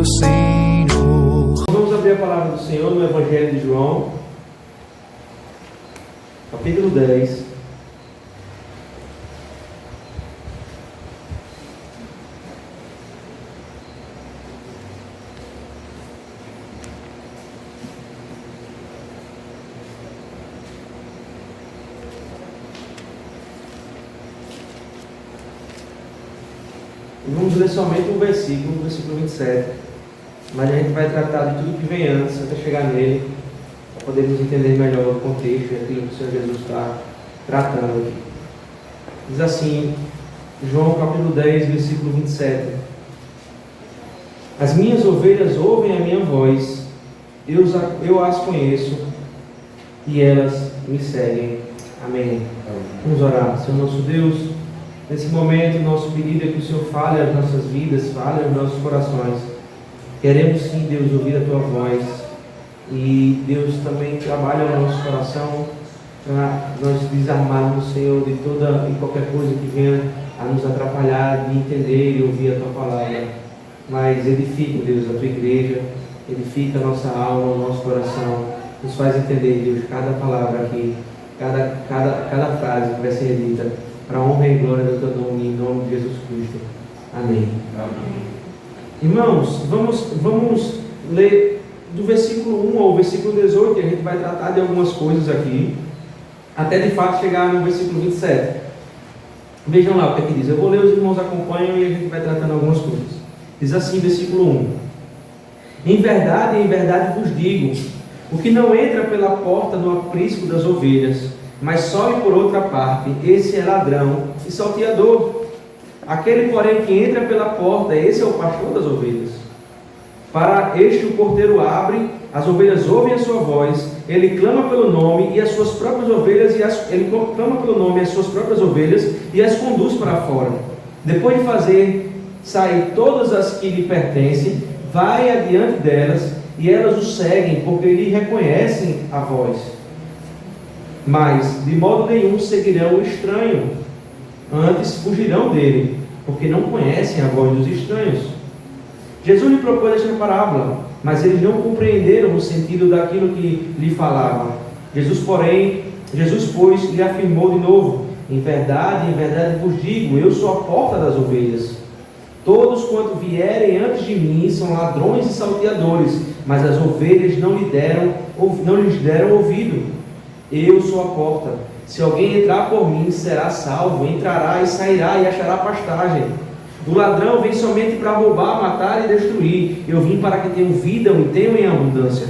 meu Senhor. Vamos abrir a palavra do Senhor no Evangelho de João, capítulo 10. E vamos ler somente um versículo, o versículo 27. Mas a gente vai tratar de tudo que vem antes, até chegar nele, para podermos entender melhor o contexto e aquilo que o Senhor Jesus está tratando aqui. Diz assim, João capítulo 10, versículo 27. As minhas ovelhas ouvem a minha voz, eu as conheço e elas me seguem. Amém. Vamos orar. Senhor nosso Deus, nesse momento nosso pedido é que o Senhor fale às nossas vidas, fale aos nossos corações. Queremos sim, Deus, ouvir a Tua voz e Deus também trabalha no nosso coração para nós desarmarmos, Senhor, de toda e qualquer coisa que venha a nos atrapalhar de entender e ouvir a Tua palavra. Mas edifica, Deus, a Tua igreja, edifica a nossa alma, o nosso coração, nos faz entender, Deus, cada palavra aqui, cada frase que vai ser dita, para a honra e glória do Teu nome, em nome de Jesus Cristo. Amém. Amém. Irmãos, vamos ler do versículo 1 ao versículo 18, e a gente vai tratar de algumas coisas aqui, até de fato chegar no versículo 27. Vejam lá o que diz. Eu vou ler, os irmãos acompanham e a gente vai tratando algumas coisas. Diz assim, versículo 1. Em verdade vos digo, o que não entra pela porta no aprisco das ovelhas, mas sobe por outra parte, esse é ladrão e salteador. Aquele, porém, que entra pela porta, esse é o pastor das ovelhas. Para este o porteiro abre, as ovelhas ouvem a sua voz, ele clama pelo nome e as suas próprias ovelhas, e as conduz para fora. Depois de fazer sair todas as que lhe pertencem, vai adiante delas, e elas o seguem, porque lhe reconhecem a voz. Mas de modo nenhum seguirão o estranho, antes fugirão dele, porque não conhecem a voz dos estranhos. Jesus lhe propôs esta parábola, mas eles não compreenderam o sentido daquilo que lhe falava. Jesus, pois, lhe afirmou de novo: em verdade vos digo, eu sou a porta das ovelhas. Todos quanto vierem antes de mim são ladrões e salteadores, mas as ovelhas não lhes deram ouvido. Eu sou a porta. Se alguém entrar por mim, será salvo, entrará e sairá e achará pastagem. O ladrão vem somente para roubar, matar e destruir. Eu vim para que tenham vida e tenham em abundância.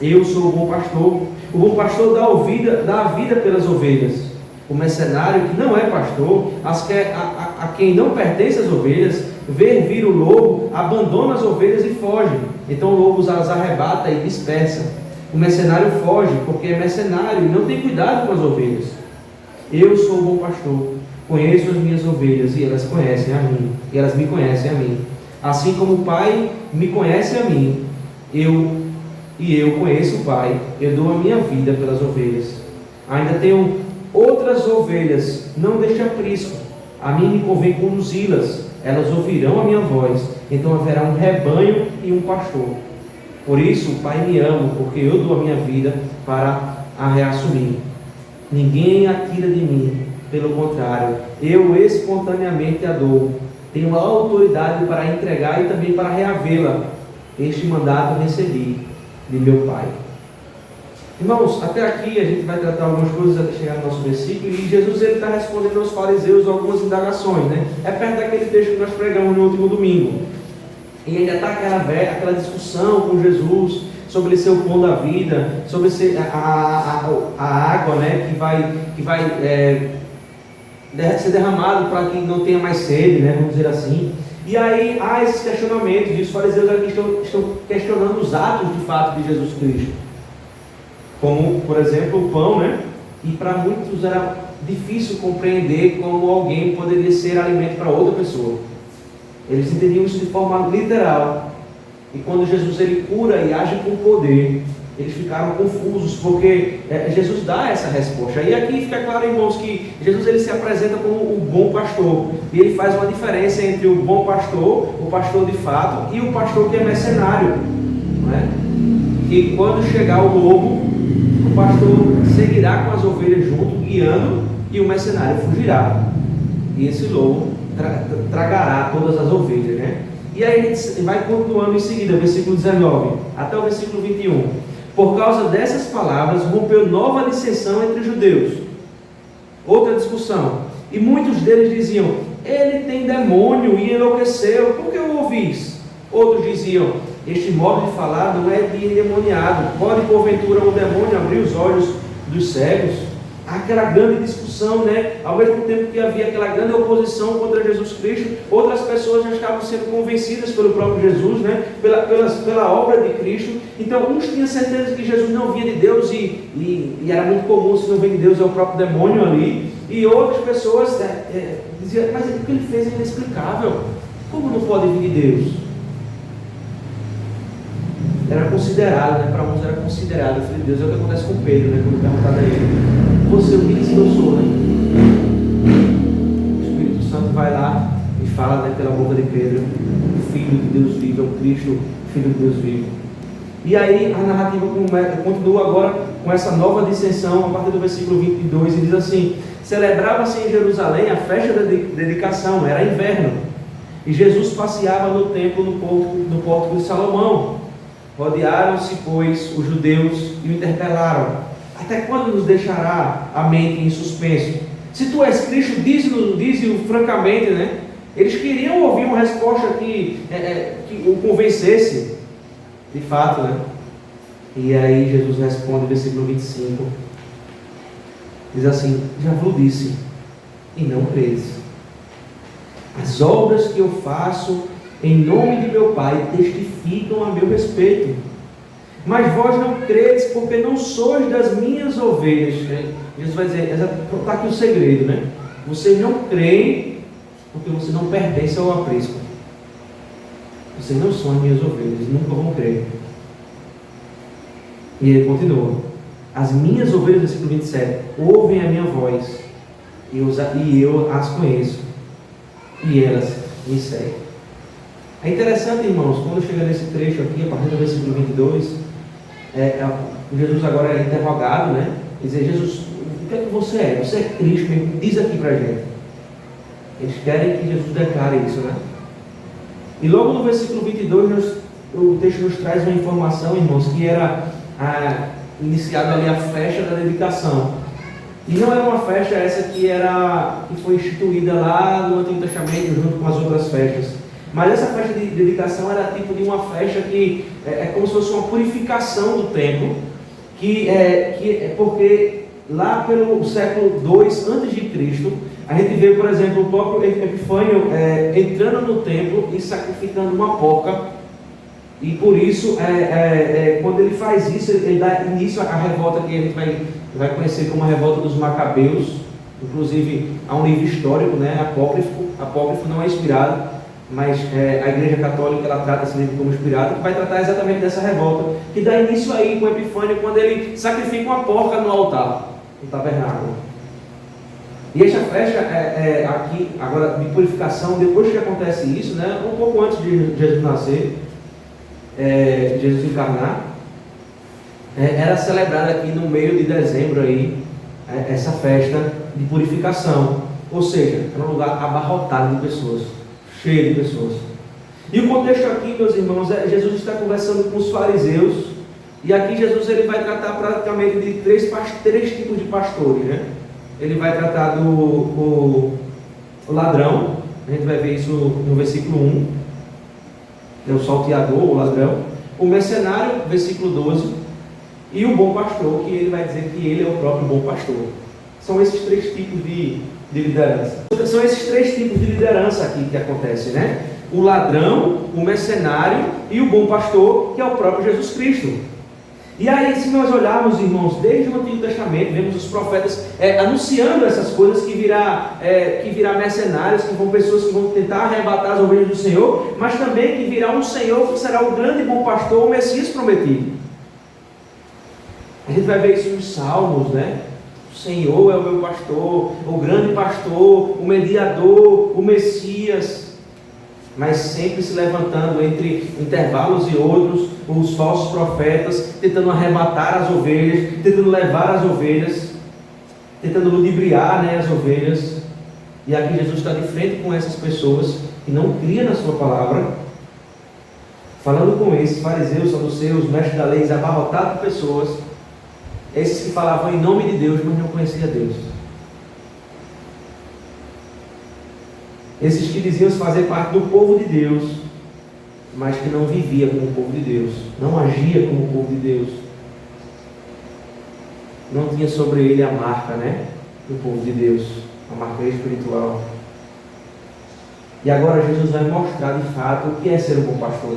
Eu sou o bom pastor. O bom pastor dá a vida pelas ovelhas. O mercenário, que não é pastor, a quem não pertence as ovelhas, vê vir o lobo, abandona as ovelhas e foge. Então o lobo as arrebata e dispersa. O mercenário foge, porque é mercenário e não tem cuidado com as ovelhas. Eu sou o bom pastor, conheço as minhas ovelhas e elas me conhecem a mim. Assim como o Pai me conhece a mim, eu conheço o Pai, eu dou a minha vida pelas ovelhas. Ainda tenho outras ovelhas, não deste aprisco. A mim me convém conduzi-las, elas ouvirão a minha voz, então haverá um rebanho e um pastor. Por isso o Pai me ama, porque eu dou a minha vida para a reassumir. Ninguém a tira de mim, pelo contrário, eu espontaneamente a dou. Tenho a autoridade para entregar e também para reavê-la. Este mandato recebi de meu Pai. Irmãos, até aqui a gente vai tratar algumas coisas até chegar no nosso versículo, e Jesus está respondendo aos fariseus algumas indagações, né? É perto daquele texto que nós pregamos no último domingo. E ainda está aquela discussão com Jesus sobre ele ser o pão da vida, sobre ser a água, né, que vai ser derramado para que não tenha mais sede, né, vamos dizer assim. E aí há esses questionamentos, e os fariseus aqui estão questionando os atos de fato de Jesus Cristo. Como, por exemplo, o pão, né? E para muitos era difícil compreender como alguém poderia ser alimento para outra pessoa. Eles entendiam isso de forma literal. E quando Jesus ele cura e age com poder, eles ficaram confusos, porque Jesus dá essa resposta. E aqui fica claro, irmãos, que Jesus ele se apresenta como o bom pastor, e ele faz uma diferença entre o bom pastor, o pastor de fato, e o pastor que é mercenário, não é? Que quando chegar o lobo, o pastor seguirá com as ovelhas junto, guiando, e o mercenário fugirá, e esse lobo tragará todas as ovelhas, né? E aí a gente vai continuando em seguida, versículo 19 até o versículo 21. Por causa dessas palavras, rompeu nova dissensão entre os judeus. Outra discussão. E muitos deles diziam: ele tem demônio e enlouqueceu, por que o ouvis? Outros diziam: este modo de falar não é de endemoniado. Pode porventura um demônio abrir os olhos dos cegos? Aquela grande discussão, né? Ao mesmo tempo que havia aquela grande oposição contra Jesus Cristo, outras pessoas já estavam sendo convencidas pelo próprio Jesus, né? Pela obra de Cristo. Então, uns tinham certeza que Jesus não vinha de Deus e era muito comum, se não vem de Deus é o próprio demônio ali. E outras pessoas diziam: mas o que ele fez é inexplicável. Como não pode vir de Deus? Era considerado, né? Para uns era considerado filho de Deus. É o que acontece com Pedro, né? Quando perguntado a ele: você o que diz que eu sou, né? O Espírito Santo vai lá e fala, né, pela boca de Pedro: o Filho de Deus vivo, é o Cristo, Filho de Deus vivo. E aí a narrativa continua agora com essa nova dissensão, a partir do versículo 22, e diz assim: celebrava-se em Jerusalém a festa da dedicação, era inverno, e Jesus passeava no templo no pórtico de Salomão. Rodearam-se, pois, os judeus e o interpelaram: até quando nos deixará a mente em suspenso? Se tu és Cristo, dize-o francamente, né? Eles queriam ouvir uma resposta que o convencesse, de fato, né? E aí Jesus responde, versículo 25, diz assim: já vos disse, e não credes. As obras que eu faço em nome de meu Pai testificam a meu respeito. Mas vós não credes, porque não sois das minhas ovelhas. Jesus vai dizer: está aqui o segredo, né? Vocês não creem, porque vocês não pertencem ao aprisco. Vocês não são as minhas ovelhas, nunca vão crer. E ele continua: as minhas ovelhas, versículo 27, ouvem a minha voz, e eu as conheço, e elas me seguem. É interessante, irmãos, quando chega nesse trecho aqui, a partir do versículo 22, Jesus agora é interrogado, né? Dizer: Jesus, o que é que você é? Você é Cristo mesmo? Diz aqui pra gente. Eles querem que Jesus declare isso, né? E logo no versículo 22, o texto nos traz uma informação, irmãos, que era iniciada ali a festa da dedicação. E não era uma festa essa que foi instituída lá no Antigo Testamento, junto com as outras festas. Mas essa festa de dedicação era tipo de uma festa que é como se fosse uma purificação do templo, que é porque lá pelo século II a.C., a gente vê, por exemplo, o próprio Epifânio entrando no templo e sacrificando uma porca, e por isso, quando ele faz isso, ele dá início à revolta que a gente vai conhecer como a revolta dos Macabeus. Inclusive, há um livro histórico, né, apócrifo não é inspirado, mas a Igreja Católica ela trata esse livro como inspirado, que vai tratar exatamente dessa revolta, que dá início aí com o Epifânio, quando ele sacrifica uma porca no altar, no tabernáculo. E esta festa aqui, agora, de purificação, depois que acontece isso, né, um pouco antes de Jesus nascer, Jesus encarnar, era celebrada aqui no meio de dezembro aí, essa festa de purificação, ou seja, era um lugar abarrotado de pessoas, cheio de pessoas. E o contexto aqui, meus irmãos, Jesus está conversando com os fariseus, e aqui Jesus ele vai tratar praticamente de três tipos de pastores, né? Ele vai tratar do ladrão, a gente vai ver isso no versículo 1, é o salteador, o ladrão, o mercenário, versículo 12, e o bom pastor, que ele vai dizer que ele é o próprio bom pastor. São esses três tipos de liderança. São esses três tipos de liderança aqui que acontecem, né? O ladrão, o mercenário e o bom pastor, que é o próprio Jesus Cristo. E aí, se nós olharmos, irmãos, desde o Antigo Testamento, vemos os profetas anunciando essas coisas, que virá mercenários, que vão pessoas que vão tentar arrebatar as ovelhas do Senhor, mas também que virá um Senhor que será o grande bom pastor, o Messias prometido. A gente vai ver isso nos Salmos, né? O Senhor é o meu pastor, o grande pastor, o mediador, o Messias. Mas sempre se levantando entre intervalos e outros, os falsos profetas, tentando arrebatar as ovelhas, tentando levar as ovelhas, tentando ludibriar, né, as ovelhas. E aqui Jesus está de frente com essas pessoas que não criam na sua palavra, falando com esses fariseus, saduceus, mestres da lei, abarrotados de pessoas, esses que falavam em nome de Deus, mas não conheciam Deus. Esses que diziam fazer parte do povo de Deus, mas que não vivia como o povo de Deus, não agia como o povo de Deus. Não tinha sobre ele a marca, né, do povo de Deus, a marca espiritual. E agora Jesus vai mostrar de fato o que é ser um bom pastor.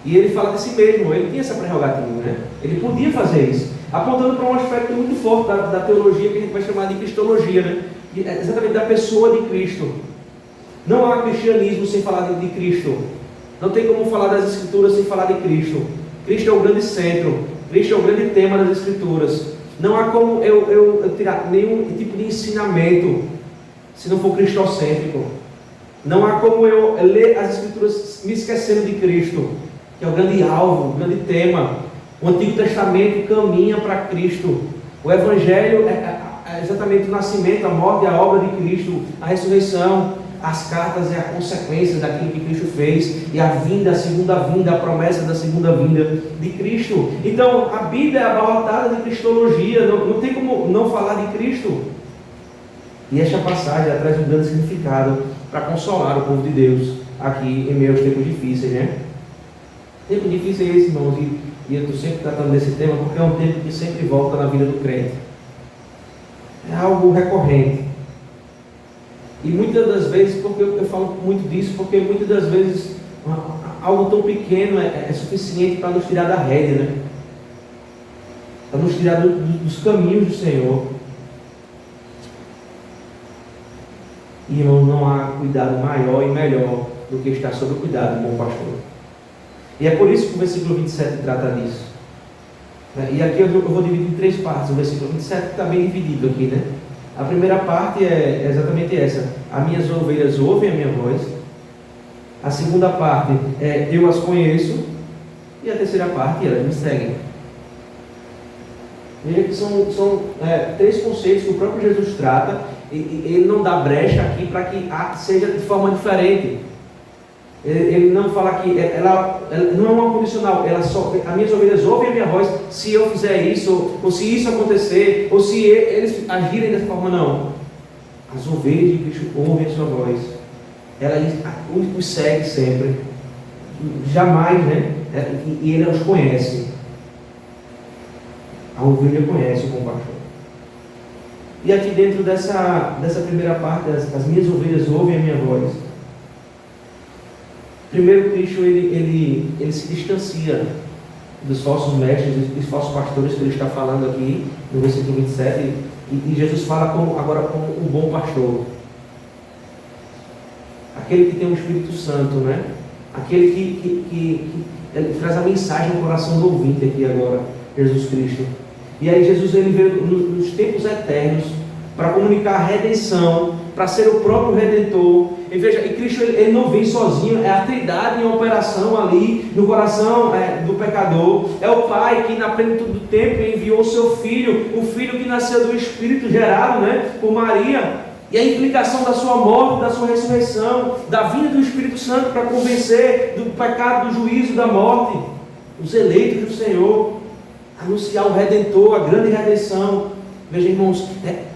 E ele fala de si mesmo, ele tinha essa prerrogativa, né? Ele podia fazer isso, apontando para um aspecto muito forte da teologia que a gente vai chamar de cristologia, né? Exatamente da pessoa de Cristo. Não há cristianismo sem falar de Cristo. Não tem como falar das Escrituras sem falar de Cristo. Cristo é o grande centro, Cristo é o grande tema das Escrituras. Não há como eu tirar nenhum tipo de ensinamento se não for cristocêntrico. Não há como eu ler as Escrituras me esquecendo de Cristo, que é o grande alvo, o grande tema. O Antigo Testamento caminha para Cristo. O Evangelho é exatamente o nascimento, a morte e a obra de Cristo, a ressurreição. As cartas é a consequência daquilo que Cristo fez, e a vinda, a segunda vinda, a promessa da segunda vinda de Cristo. Então a Bíblia é abarrotada de cristologia, não tem como não falar de Cristo. E esta passagem traz um grande significado para consolar o povo de Deus aqui em meio aos tempos difíceis, né? Tempo difícil é esse, irmãos, e eu estou sempre tratando desse tema porque é um tempo que sempre volta na vida do crente. É algo recorrente. E muitas das vezes, porque eu falo muito disso, porque muitas das vezes algo tão pequeno é suficiente para nos tirar da rédea, né? Para nos tirar dos caminhos do Senhor. E, irmão, não há cuidado maior e melhor do que estar sob o cuidado do bom pastor. E é por isso que o versículo 27 trata disso. E aqui eu vou dividir em 3 partes. O versículo 27 está bem dividido aqui, né? A primeira parte é exatamente essa: as minhas ovelhas ouvem a minha voz. A segunda parte é eu as conheço. E a terceira parte, elas me seguem. Veja que são 3 conceitos que o próprio Jesus trata, e ele não dá brecha aqui para que seja de forma diferente. Ele não fala que ela não é uma condicional, as minhas ovelhas ouvem a minha voz se eu fizer isso, ou se isso acontecer, ou se eles agirem dessa forma. Não. As ovelhas de Cristo ouvem a sua voz, ela os segue sempre, jamais, né? E ele os conhece. A ovelha conhece o bom pastor. E aqui dentro dessa primeira parte, as minhas ovelhas ouvem a minha voz. Primeiro, Cristo ele se distancia dos falsos mestres, dos falsos pastores que ele está falando aqui no versículo 27, e Jesus fala agora como um bom pastor, aquele que tem o Espírito Santo, né? Aquele que traz a mensagem no coração do ouvinte aqui agora, Jesus Cristo. E aí Jesus ele veio nos tempos eternos para comunicar a redenção, para ser o próprio Redentor. E veja, e Cristo ele não vem sozinho, é a Trindade em operação ali no coração do pecador. É o Pai que na plenitude do tempo enviou o seu Filho, o Filho que nasceu do Espírito gerado, né, por Maria. E a implicação da sua morte, da sua ressurreição, da vinda do Espírito Santo para convencer do pecado, do juízo, da morte, os eleitos do Senhor, anunciar o Redentor, a grande redenção. Veja, irmãos,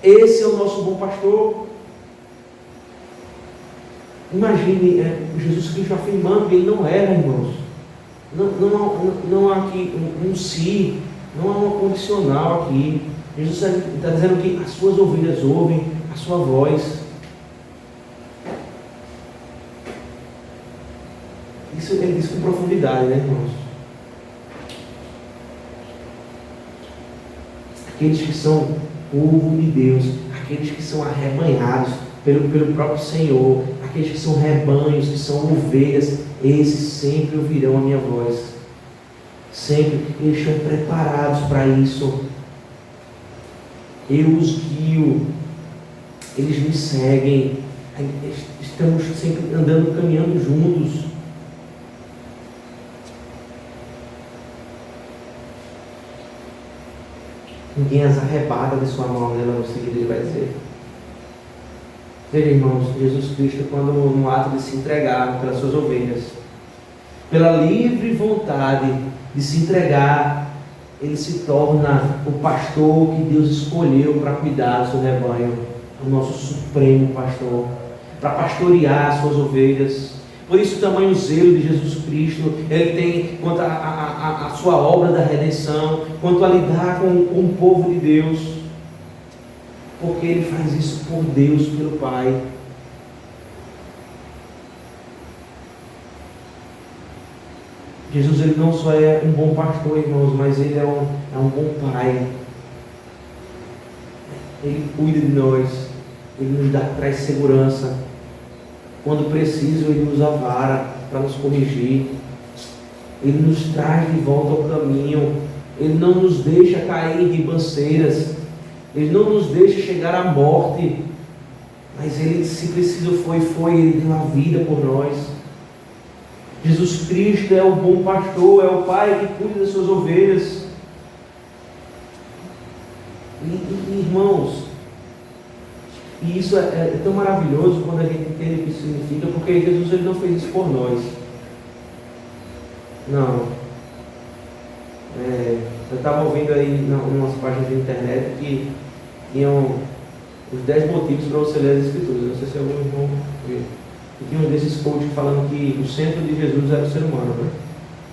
esse é o nosso bom pastor. Imagine Jesus Cristo afirmando que ele não era, irmãos. Não há aqui um si, não há uma condicional aqui. Jesus está dizendo que as suas ovelhas ouvem a sua voz. Isso ele diz com profundidade, né, irmãos? Aqueles que são povo de Deus, aqueles que são arrebanhados pelo próprio Senhor, aqueles que são rebanhos, que são ovelhas, esses sempre ouvirão a minha voz. Sempre eles estão preparados para isso. Eu os guio, eles me seguem, estamos sempre andando, caminhando juntos. Ninguém as arrebata de sua mão, né? No seguinte ele vai dizer. Veja, irmãos, Jesus Cristo, quando no ato de se entregar pelas suas ovelhas, pela livre vontade de se entregar, ele se torna o pastor que Deus escolheu para cuidar do seu rebanho, o nosso supremo pastor, para pastorear as suas ovelhas. Por isso o tamanho zelo de Jesus Cristo, ele tem quanto a sua obra da redenção, quanto a lidar com o povo de Deus, porque ele faz isso por Deus, pelo Pai. Jesus, ele não só é um bom pastor, irmãos, mas ele é um bom Pai. Ele cuida de nós, ele nos traz segurança. Quando preciso, ele usa a vara para nos corrigir. Ele nos traz de volta ao caminho. Ele não nos deixa cair em ribanceiras. Ele não nos deixa chegar à morte. Mas ele, se preciso foi, ele deu a vida por nós. Jesus Cristo é o bom pastor, é o Pai que cuida das suas ovelhas. E irmãos, e isso é tão maravilhoso quando a gente entende o que isso significa, porque Jesus ele não fez isso por nós. Não. Eu estava ouvindo aí em umas páginas de internet que tinham os 10 motivos para você ler as Escrituras. Não sei se algum irmão viu. E tinha um desses coaches falando que o centro de Jesus era o ser humano, né?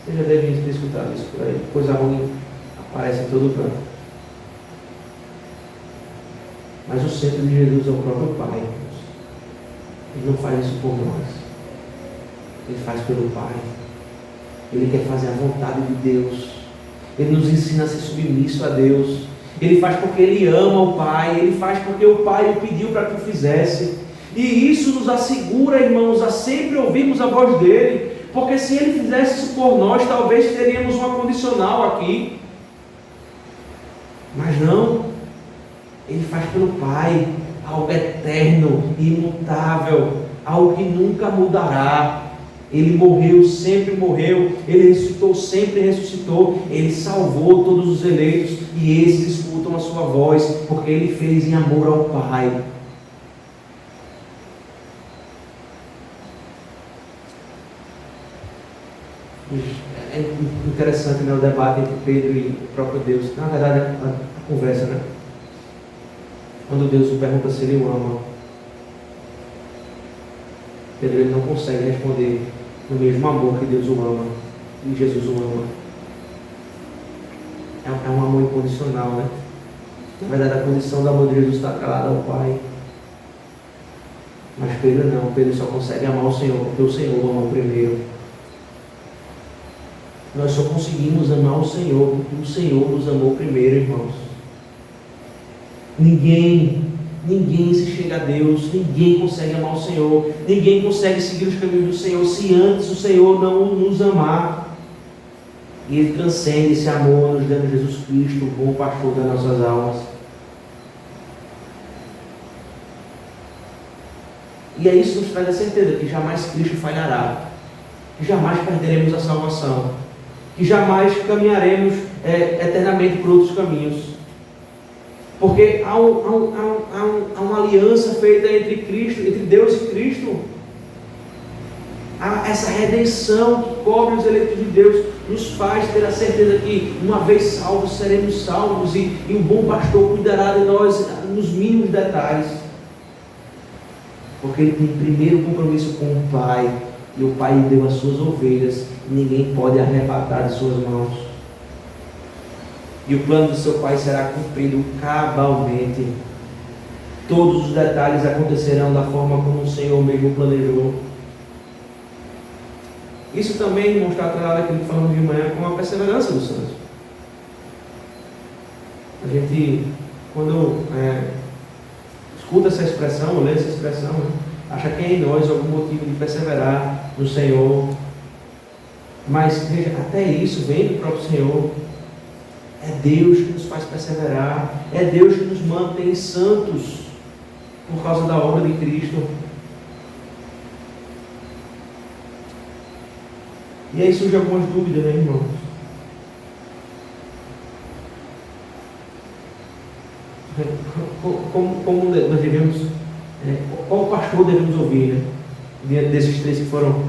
Você já deve ter escutado isso por aí. Coisa ruim aparece em todo canto. Mas o centro de Jesus é o próprio Pai. Ele não faz isso por nós. Ele faz pelo Pai. Ele quer fazer a vontade de Deus. Ele nos ensina a ser submisso a Deus. Ele faz porque Ele ama o Pai. Ele faz porque o Pai o pediu para que o fizesse. E isso nos assegura, irmãos, a sempre ouvirmos a voz dEle. Porque se Ele fizesse isso por nós, talvez teríamos uma condicional aqui. Mas não. Ele faz pelo Pai, algo eterno, imutável, algo que nunca mudará. Ele morreu, sempre morreu. Ele ressuscitou, sempre ressuscitou. Ele salvou todos os eleitos e esses escutam a sua voz, porque Ele fez em amor ao Pai. É interessante, né, o debate entre Pedro e o próprio Deus. Na verdade, a conversa, né? Quando Deus o pergunta se ele o ama, Pedro ele não consegue responder no mesmo amor que Deus o ama e Jesus o ama. É um amor incondicional, né? Na verdade, a condição do amor de Jesus está calada ao Pai. Mas Pedro não. Pedro só consegue amar o Senhor porque o Senhor o amou primeiro. Nós só conseguimos amar o Senhor porque o Senhor nos amou primeiro, irmãos. Ninguém se chega a Deus, ninguém consegue amar o Senhor, ninguém consegue seguir os caminhos do Senhor se antes o Senhor não nos amar. E Ele transcende esse amor nos dando Jesus Cristo, o bom pastor das nossas almas. E aí isso nos traz a certeza que jamais Cristo falhará, que jamais perderemos a salvação, que jamais caminharemos eternamente por outros caminhos. Porque há uma aliança feita entre Cristo, entre Deus e Cristo. Há essa redenção que cobre os eleitos de Deus, nos faz ter a certeza que uma vez salvos, seremos salvos e o bom pastor cuidará de nós nos mínimos detalhes. Porque Ele tem primeiro compromisso com o Pai, e o Pai lhe deu as suas ovelhas, e ninguém pode arrebatar de suas mãos. E o plano do seu Pai será cumprido cabalmente. Todos os detalhes acontecerão da forma como o Senhor mesmo planejou. Isso também demonstra atrelado aquilo que falamos de manhã com a perseverança dos santos. A gente, quando escuta essa expressão, ou lê essa expressão, acha que é em nós algum motivo de perseverar no Senhor. Mas veja, até isso vem do próprio Senhor. É Deus que nos faz perseverar, é Deus que nos mantém santos por causa da obra de Cristo. E aí surgem algumas dúvidas, né, irmãos? Como nós devemos, qual pastor devemos ouvir, né? Diante desses três que foram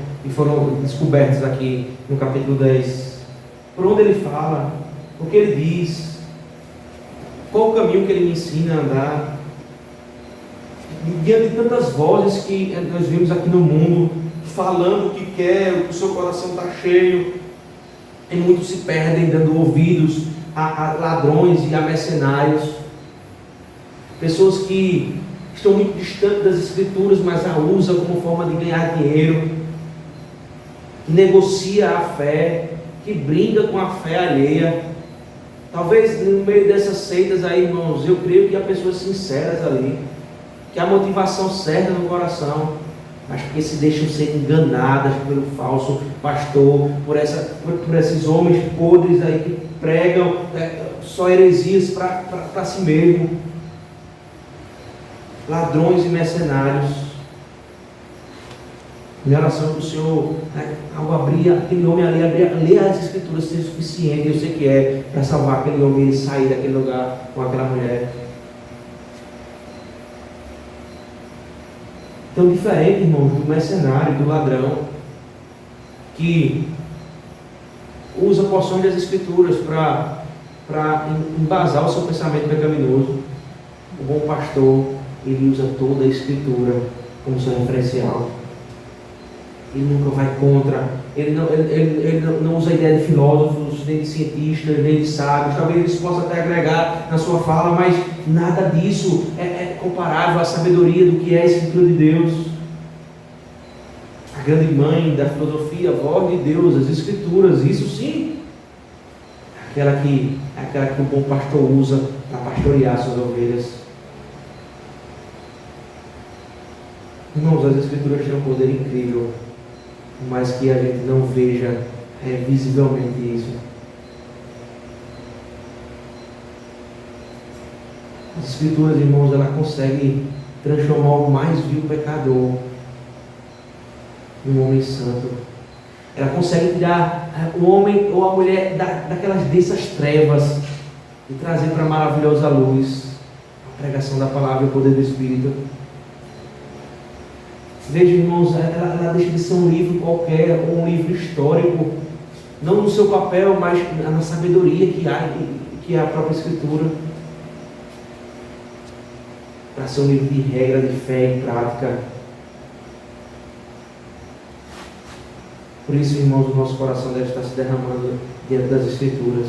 descobertos aqui no capítulo 10. Por onde ele fala, o que ele diz, qual o caminho que ele me ensina a andar. Diante de tantas vozes que nós vimos aqui no mundo, falando o que quer, o seu coração está cheio, e muitos se perdem dando ouvidos a ladrões e a mercenários, pessoas que estão muito distantes das Escrituras, mas a usam como forma de ganhar dinheiro, que negocia a fé, que brinca com a fé alheia. Talvez no meio dessas seitas aí, irmãos, eu creio que há pessoas sinceras ali, que há motivação certa no coração, mas porque se deixam ser enganadas pelo falso pastor, por esses homens podres aí que pregam só heresias para si mesmo, ladrões e mercenários. Minha oração que o Senhor, ao abrir aquele homem ali, ler as Escrituras seja suficiente, eu sei que é, para salvar aquele homem e sair daquele lugar com aquela mulher. Então, diferente, irmãos, do mercenário, do ladrão, que usa porções das Escrituras para embasar o seu pensamento pecaminoso, o bom pastor, ele usa toda a Escritura como seu referencial. Ele nunca vai contra, ele não usa a ideia de filósofos, nem de cientistas, nem de sábios. Talvez isso possa até agregar na sua fala, mas nada disso é comparável à sabedoria do que é a Escritura de Deus. A grande mãe da filosofia, a voz de Deus, as Escrituras, isso sim, aquela que o bom pastor usa para pastorear suas ovelhas. Irmãos, as Escrituras têm um poder incrível, mas que a gente não veja visivelmente isso. As Escrituras, irmãos, ela consegue transformar o mais vil pecador num homem santo. Ela consegue tirar o homem ou a mulher daquelas densas trevas e trazer para a maravilhosa luz a pregação da palavra e o poder do Espírito. Veja, irmãos, ela deixa de ser um livro qualquer, ou um livro histórico, não no seu papel, mas na sabedoria que é a própria Escritura, para ser um livro de regra, de fé e prática. Por isso, irmãos, o nosso coração deve estar se derramando diante das Escrituras.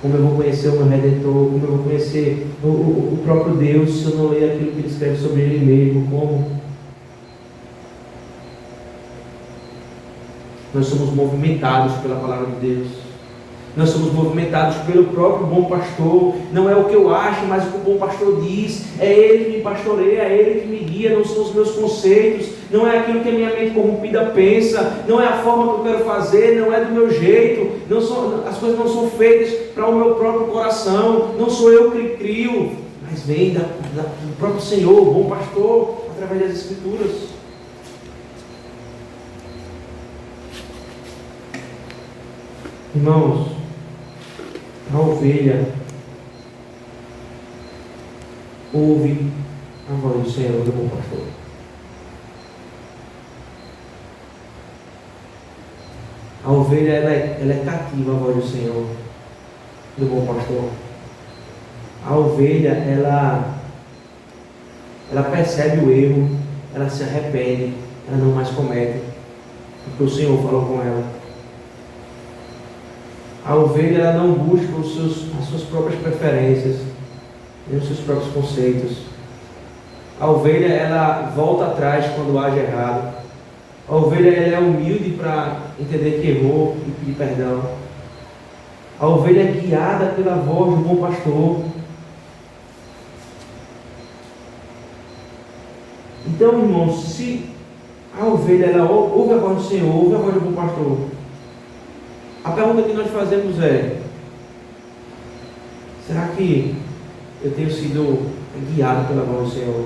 Como eu vou conhecer o meu Redentor, como eu vou conhecer o próprio Deus, se eu não ler aquilo que Ele escreve sobre Ele mesmo, como? Nós somos movimentados pela palavra de Deus. Nós somos movimentados pelo próprio bom pastor. Não é o que eu acho, mas o que o bom pastor diz. É Ele que me pastoreia, é Ele que me guia, não são os meus conceitos, não é aquilo que a minha mente corrompida pensa, não é a forma que eu quero fazer, não é do meu jeito, as coisas não são feitas para o meu próprio coração, não sou eu que crio, mas vem do próprio Senhor, o bom pastor, através das Escrituras. Irmãos, a ovelha ouve a voz do Senhor, do bom pastor. A ovelha ela é cativa à voz do Senhor, do bom pastor. A ovelha ela percebe o erro, ela se arrepende, ela não mais comete, porque o Senhor falou com ela. A ovelha ela não busca as suas próprias preferências, nem os seus próprios conceitos. A ovelha ela volta atrás quando age errado. A ovelha ela é humilde para entender que errou e pedir perdão. A ovelha é guiada pela voz do bom pastor. Então, irmãos, se A ovelha, ela ouve a voz do Senhor, ouve a voz do bom pastor. A pergunta que nós fazemos é: será que eu tenho sido guiado pela voz do Senhor?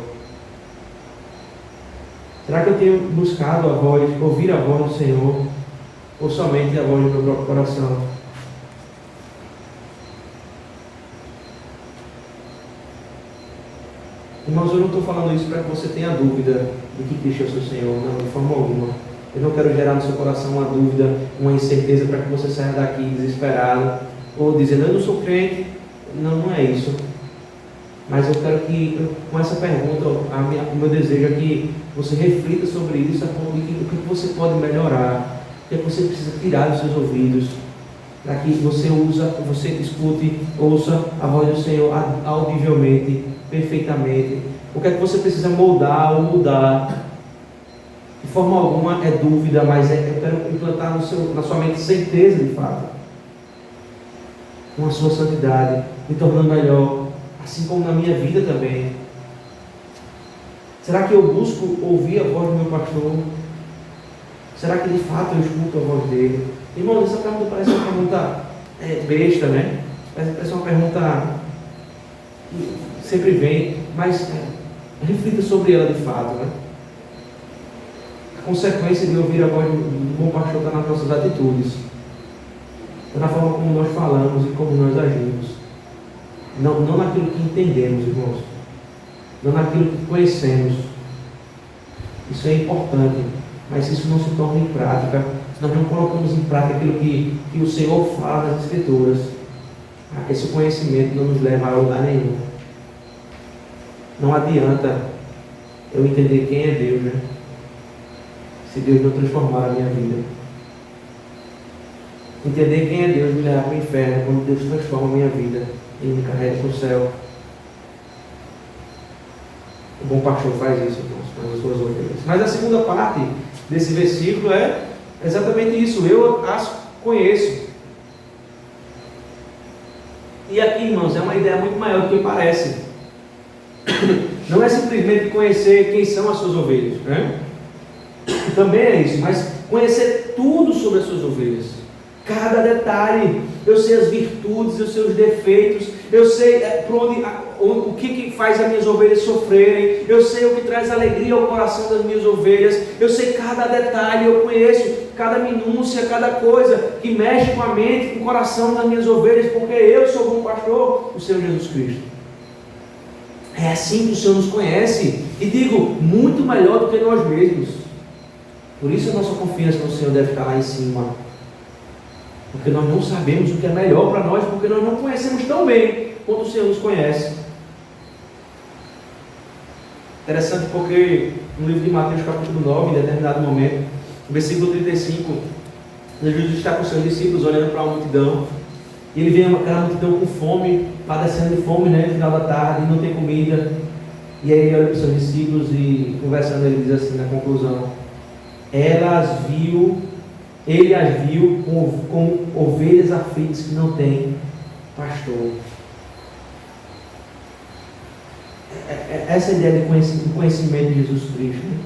Será que eu tenho buscado a voz, ouvir a voz do Senhor, ou somente a voz do meu próprio coração? Irmãos, eu não estou falando isso para que você tenha dúvida de que Cristo é o seu Senhor, não, de forma alguma. Eu não quero gerar no seu coração uma dúvida, uma incerteza para que você saia daqui desesperado, ou dizendo: eu não sou crente. Não, não é isso. Mas eu quero que, com essa pergunta, o meu desejo é que você reflita sobre isso, a ponto de o que você pode melhorar, o que você precisa tirar dos seus ouvidos, para que você escute, ouça a voz do Senhor audivelmente, perfeitamente. O que é que você precisa moldar ou mudar? De forma alguma é dúvida, mas eu quero implantar na sua mente certeza de fato, com a sua santidade, me tornando melhor, assim como na minha vida também. Será que eu busco ouvir a voz do meu pastor? Será que de fato eu escuto a voz dele? Irmãos, essa pergunta parece uma pergunta besta, né? Parece uma pergunta que sempre vem, mas reflita sobre ela de fato, né? A consequência de ouvir a voz do bom pastor está nas nossas atitudes, está na forma como nós falamos e como nós agimos. Não naquilo que entendemos, irmãos, não naquilo que conhecemos. Isso é importante, mas se isso não se torna em prática, se nós não colocamos em prática aquilo que o Senhor fala nas Escrituras, esse conhecimento não nos leva a lugar nenhum. Não adianta eu entender quem é Deus, né? Se Deus não transformar a minha vida. Entender quem é Deus me leva para o inferno quando Deus transforma a minha vida e me carrega para o céu. O bom pastor faz isso, irmãos, com as suas ovelhas. Mas a segunda parte desse versículo é exatamente isso: eu as conheço. E aqui, irmãos, é uma ideia muito maior do que parece. Não é simplesmente conhecer quem são as suas ovelhas, né? Também é isso, mas conhecer tudo sobre as suas ovelhas. Cada detalhe. Eu sei as virtudes, eu sei os defeitos, eu sei o que faz as minhas ovelhas sofrerem, eu sei o que traz alegria ao coração das minhas ovelhas, eu sei cada detalhe, eu conheço cada minúcia, cada coisa que mexe com a mente, com o coração das minhas ovelhas, porque eu sou o bom pastor, o Senhor Jesus Cristo. É assim que o Senhor nos conhece, e digo, muito melhor do que nós mesmos. Por isso a nossa confiança no Senhor deve estar lá em cima, porque nós não sabemos o que é melhor para nós, porque nós não conhecemos tão bem quanto o Senhor nos conhece. Interessante porque no livro de Mateus capítulo 9, em determinado momento, versículo 35, Jesus está com seus discípulos olhando para a multidão, e ele vê aquela multidão com fome, padecendo de fome, né, no final da tarde, não tem comida, e aí ele olha para os seus discípulos e conversando, ele diz assim na conclusão: ele as viu como ovelhas aflitas que não têm pastor. Essa é a ideia de conhecimento de Jesus Cristo, né?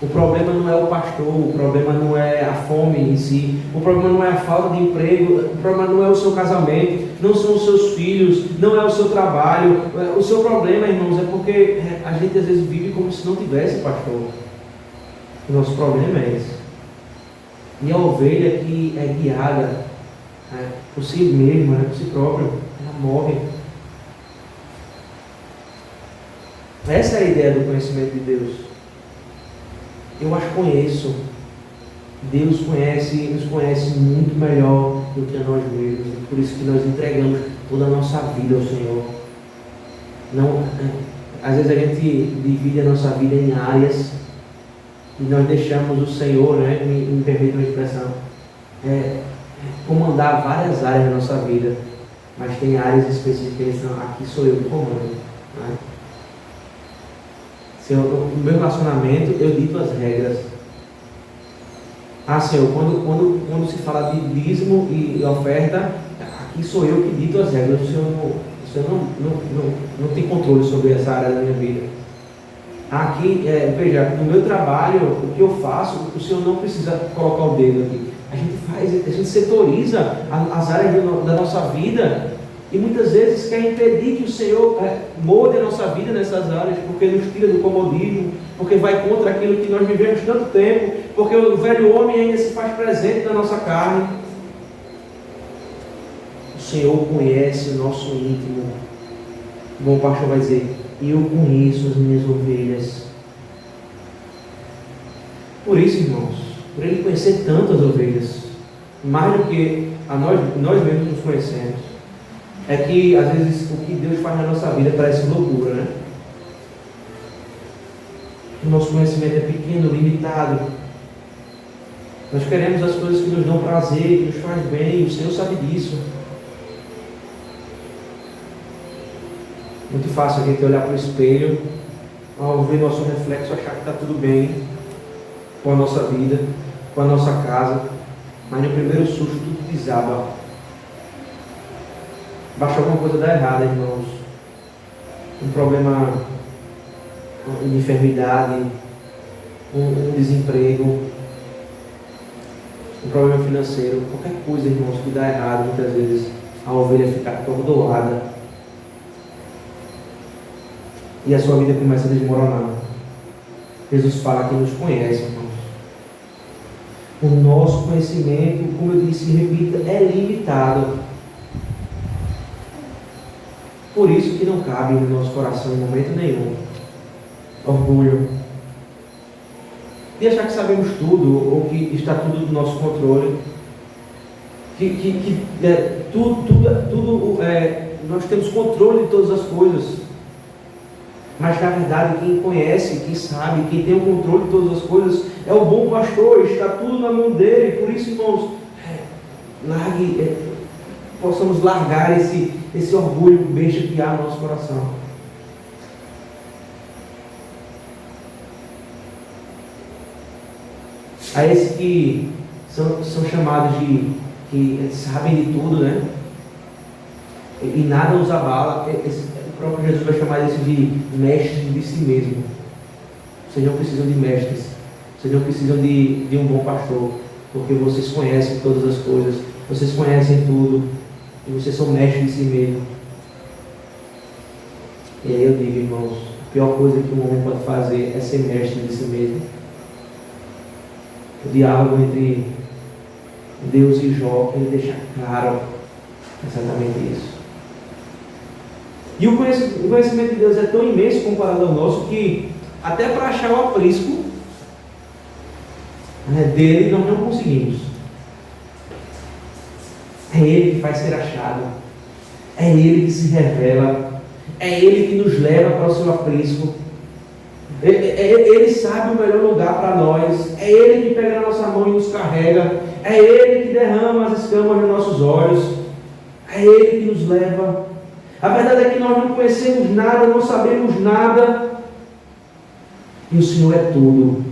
O problema não é o pastor, o problema não é a fome em si, o problema não é a falta de emprego, o problema não é o seu casamento, não são os seus filhos, não é o seu trabalho. O seu problema, irmãos, é porque a gente às vezes vive como se não tivesse pastor. O nosso problema é esse. E a ovelha que é guiada por si mesma, por si própria, ela morre. Essa é a ideia do conhecimento de Deus. Eu as conheço. Deus nos conhece muito melhor do que a nós mesmos. Por isso que nós entregamos toda a nossa vida ao Senhor. Às vezes a gente divide a nossa vida em áreas e nós deixamos o Senhor, né, me permite uma expressão, comandar várias áreas da nossa vida, mas tem áreas específicas que aqui sou eu que comando, né? Senhor, no meu relacionamento eu dito as regras. Senhor, quando se fala de dízimo e oferta, aqui sou eu que dito as regras. O Senhor não tem controle sobre essa área da minha vida. Aqui, veja, no meu trabalho, o que eu faço, o senhor não precisa colocar o dedo aqui. A gente setoriza as áreas da nossa vida e muitas vezes quer impedir que o Senhor molde a nossa vida nessas áreas, porque nos tira do comodismo, porque vai contra aquilo que nós vivemos tanto tempo, porque o velho homem ainda se faz presente na nossa carne. O Senhor conhece o nosso íntimo. O bom pastor vai dizer: eu conheço as minhas ovelhas. Por isso, irmãos, por Ele conhecer tanto as ovelhas, mais do que nós mesmos nos conhecemos, é que às vezes o que Deus faz na nossa vida parece loucura, né? O nosso conhecimento é pequeno, limitado. Nós queremos as coisas que nos dão prazer, que nos faz bem, o Senhor sabe disso. Muito fácil a gente olhar para o espelho, ao ver nosso reflexo, achar que está tudo bem com a nossa vida, com a nossa casa, mas no primeiro susto tudo desaba. Baixa alguma coisa dar errada, irmãos. Um problema de enfermidade, um desemprego, um problema financeiro, qualquer coisa, irmãos, que dá errado, muitas vezes a ovelha fica atordoada e a sua vida começa a desmoronar. Jesus fala que nos conhece, irmãos. O nosso conhecimento, como eu disse e repito, é limitado. Por isso que não cabe no nosso coração em momento nenhum orgulho de achar que sabemos tudo ou que está tudo no nosso controle, nós temos controle de todas as coisas. Mas na verdade quem conhece, quem sabe, quem tem o controle de todas as coisas é o bom pastor, está tudo na mão dele. Por isso, irmãos, possamos largar esse orgulho besta que há no nosso coração. A esses que são chamados que sabem de tudo, né? E nada os abala. O próprio Jesus vai chamar isso de mestres de si mesmo. Vocês não precisam de mestres. Vocês não precisam de um bom pastor, porque vocês conhecem todas as coisas, vocês conhecem tudo, e vocês são mestres de si mesmo. E aí eu digo, irmãos, a pior coisa que um homem pode fazer é ser mestre de si mesmo. O diálogo entre Deus e Jó, ele deixa claro exatamente isso. E o conhecimento de Deus é tão imenso comparado ao nosso que até para achar o aprisco dele nós não conseguimos. É Ele que faz ser achado, é Ele que se revela, é Ele que nos leva para o seu aprisco. Ele sabe o melhor lugar para nós, é Ele que pega na nossa mão e nos carrega, é Ele que derrama as escamas dos nossos olhos, é Ele que nos leva. A verdade é que nós não conhecemos nada, não sabemos nada, e o Senhor é tudo.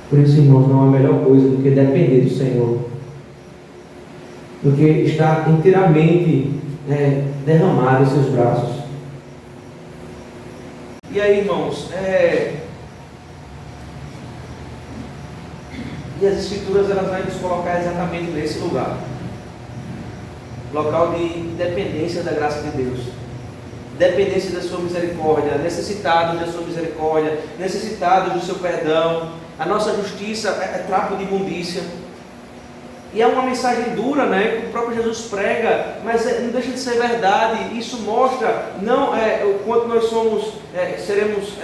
Por isso, irmãos, não há melhor coisa do que depender do Senhor, do que estar inteiramente derramado em seus braços. E aí, irmãos, e as Escrituras elas vão nos colocar exatamente nesse lugar, local de dependência da graça de Deus, dependência da sua misericórdia, necessitados da sua misericórdia, necessitados do seu perdão. A nossa justiça é trapo de imundícia. E é uma mensagem dura, né, que o próprio Jesus prega, mas não deixa de ser verdade. Isso mostra não o quanto nós seremos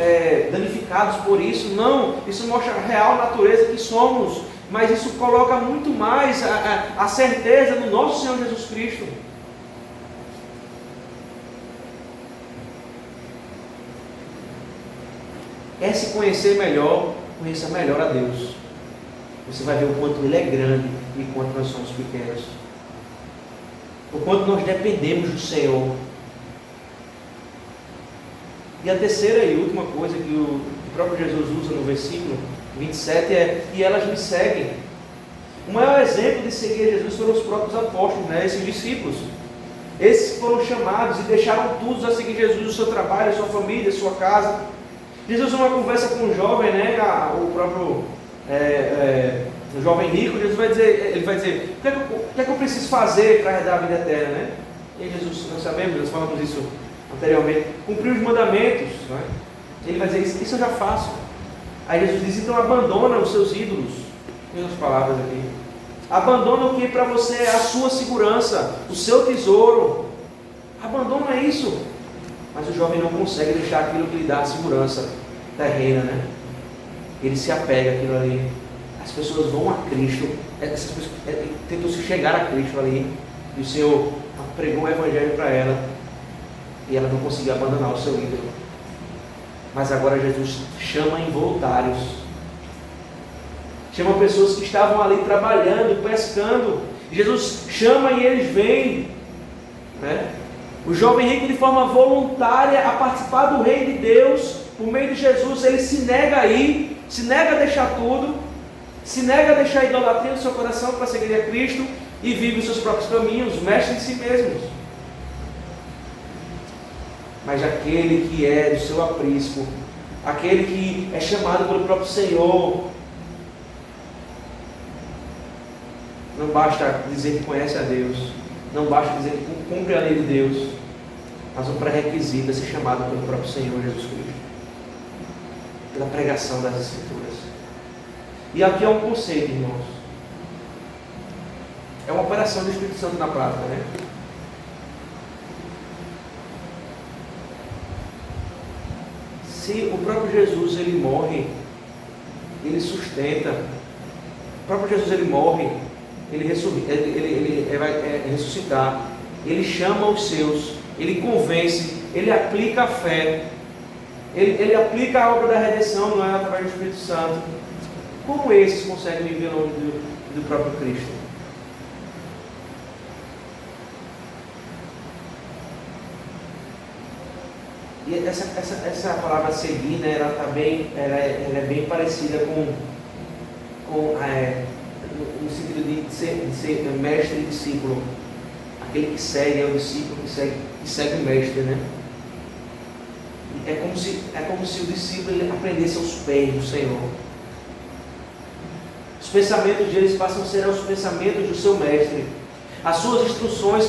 danificados por isso, não. Isso mostra a real natureza que somos, mas isso coloca muito mais a certeza do nosso Senhor Jesus Cristo. Quer se conhecer melhor, conheça melhor a Deus. Você vai ver o quanto Ele é grande e o quanto nós somos pequenos. O quanto nós dependemos do Senhor. E a terceira e última coisa que o próprio Jesus usa no versículo 27 é: e elas me seguem. O maior exemplo de seguir Jesus foram os próprios apóstolos, esses discípulos. Esses foram chamados e deixaram tudo a seguir Jesus, o seu trabalho, a sua família, a sua casa. Jesus, numa conversa com um jovem, né, o próprio o jovem rico, Jesus vai dizer, ele vai dizer, o que é que eu preciso fazer para herdar a vida eterna, né? E Jesus, nós sabemos, nós falamos isso anteriormente, cumprir os mandamentos, né? Ele vai dizer, isso eu já faço. Aí Jesus diz, então abandona os seus ídolos, em outras palavras aqui. Abandona o que para você é a sua segurança, o seu tesouro. Abandona isso. Mas o jovem não consegue deixar aquilo que lhe dá a segurança terrena, né? Ele se apega àquilo ali. As pessoas vão a Cristo, tentam se chegar a Cristo ali, e o Senhor pregou o Evangelho para ela, e ela não conseguiu abandonar o seu ídolo. Mas agora Jesus chama involuntários, chama pessoas que estavam ali trabalhando, pescando. Jesus chama e eles vêm, né? O jovem rico, de forma voluntária, a participar do reino de Deus, por meio de Jesus, ele se nega a ir, se nega a deixar tudo, se nega a deixar a idolatria no seu coração para seguir a Cristo, e vive os seus próprios caminhos, mexe em si mesmos. Mas aquele que é do seu aprisco, aquele que é chamado pelo próprio Senhor, não basta dizer que conhece a Deus, não basta dizer que cumpre a lei de Deus, mas um pré-requisito é ser chamado pelo próprio Senhor Jesus Cristo, pela pregação das Escrituras. E aqui é um conceito, irmãos, é uma operação do Espírito Santo na prática, né? Se o próprio Jesus ele morre, ele sustenta, o próprio Jesus ele morre, ele vai ressuscitar, ele chama os seus, ele convence, ele aplica a fé, ele aplica a obra da redenção, não é através do Espírito Santo. Como esses conseguem viver o nome do próprio Cristo? E essa palavra seguir, né, ela é bem parecida no sentido de ser mestre e discípulo. Aquele que segue é o discípulo que segue o mestre, né? É como se o discípulo ele aprendesse aos pés do Senhor. Os pensamentos deles passam a ser os pensamentos do seu mestre. As suas instruções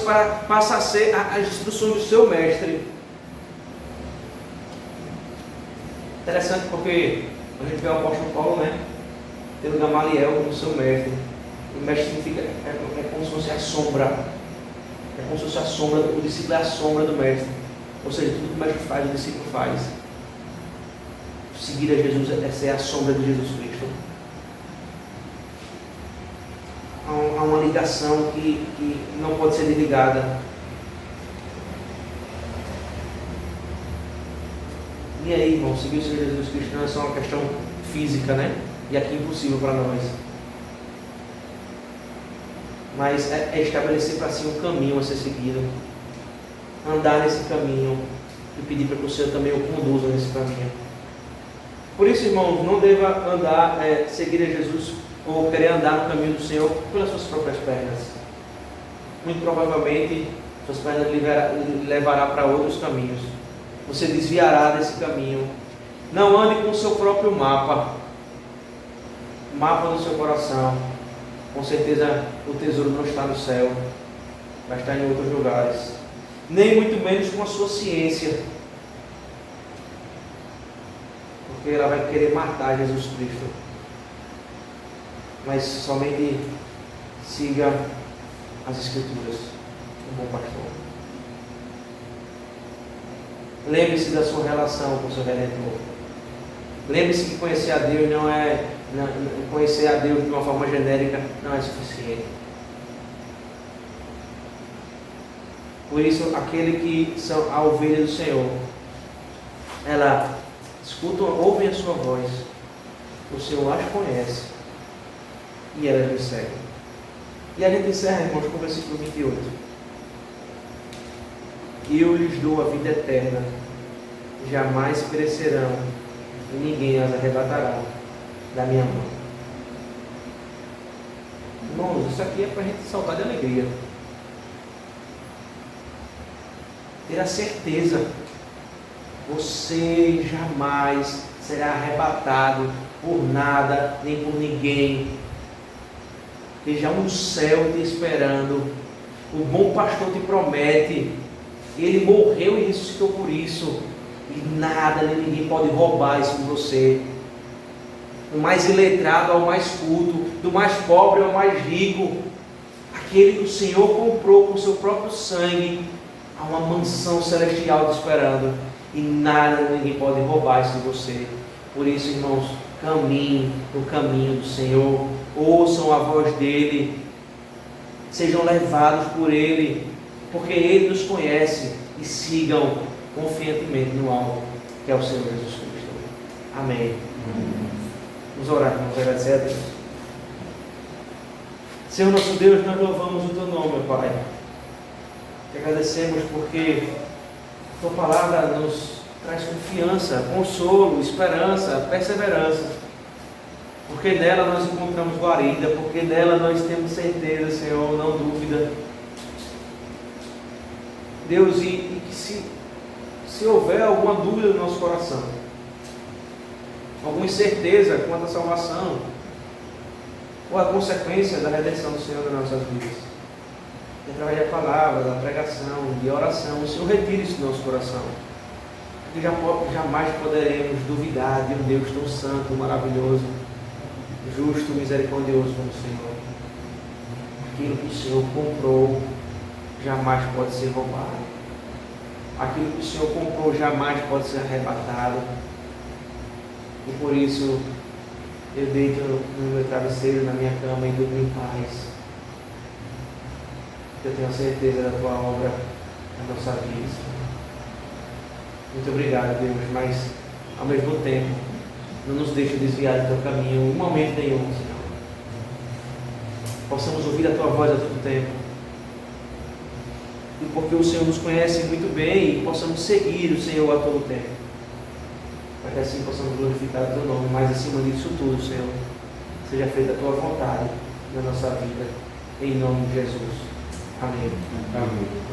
passam a ser as instruções do seu mestre. Interessante porque a gente vê o apóstolo Paulo, né, tendo Gamaliel como seu mestre. O mestre significa, é como se fosse a sombra. É como se fosse a sombra, o discípulo é a sombra do mestre. Ou seja, tudo que o mestre faz, o discípulo faz. Seguir a Jesus é ser a sombra de Jesus Cristo. Há uma ligação que não pode ser desligada. E aí, irmão, seguir o Senhor Jesus Cristo não é só uma questão física, né? E aqui impossível para nós. Mas é estabelecer para si um caminho a ser seguido. Andar nesse caminho e pedir para que o Senhor também o conduza nesse caminho. Por isso, irmãos, não deva seguir a Jesus ou querer andar no caminho do Senhor pelas suas próprias pernas. Muito provavelmente, suas pernas levará para outros caminhos. Você desviará desse caminho. Não ande com o seu próprio mapa no seu coração. Com certeza o tesouro não está no céu, vai estar em outros lugares. Nem muito menos com a sua ciência, porque ela vai querer matar Jesus Cristo. Mas somente siga as Escrituras, o bom pastor. Lembre-se da sua relação com o seu Redentor. Lembre-se que conhecer a Deus conhecer a Deus de uma forma genérica não é suficiente. Por isso, aquele que são a ovelha do Senhor, ela escuta, ouvem a sua voz, o Senhor as conhece e elas lhe seguem. E a gente encerra, irmãos, com o versículo 28. Eu lhes dou a vida eterna, jamais perecerão, e ninguém as arrebatará da minha mão. Irmãos, isso aqui é para a gente saltar de alegria. ter a certeza, você jamais será arrebatado por nada, nem por ninguém. Veja um céu te esperando. O bom pastor te promete. Ele morreu e ressuscitou por isso. E nada, nem ninguém pode roubar isso de você. Do mais iletrado ao mais culto, do mais pobre ao mais rico, aquele que o Senhor comprou com o seu próprio sangue, há uma mansão celestial te esperando. E nada, ninguém pode roubar isso de você. Por isso, irmãos, caminhem no caminho do Senhor, ouçam a voz dEle, sejam levados por Ele, porque Ele nos conhece, e sigam confiantemente no alvo, que é o Senhor Jesus Cristo. Amém. Vamos orar, vamos agradecer a Deus. Senhor nosso Deus, nós louvamos o Teu nome, meu Pai. Te agradecemos porque Tua palavra nos traz confiança, consolo, esperança, perseverança. Porque nela nós encontramos guarida, porque nela nós temos certeza, Senhor, não dúvida. Deus, e que se houver alguma dúvida no nosso coração, alguma incerteza quanto à salvação, ou a consequência da redenção do Senhor nas nossas vidas, através da palavra, da pregação, de oração, o Senhor retire isso do nosso coração. Porque jamais poderemos duvidar de um Deus tão santo, maravilhoso, justo, misericordioso como o Senhor. Aquilo que o Senhor comprou jamais pode ser roubado. Aquilo que o Senhor comprou jamais pode ser arrebatado. E por isso eu deito no meu travesseiro, na minha cama e durmo em paz. Eu tenho a certeza da Tua obra na nossa vida, Senhor. Muito obrigado, Deus, mas ao mesmo tempo não nos deixe desviar do Teu caminho em momento nenhum, Senhor. Possamos ouvir a Tua voz a todo tempo. E porque o Senhor nos conhece muito bem, e possamos seguir o Senhor a todo tempo. Para que assim possamos glorificar o Teu nome, mas acima disso tudo, Senhor, seja feita a Tua vontade na nossa vida. Em nome de Jesus. Amém. Amém.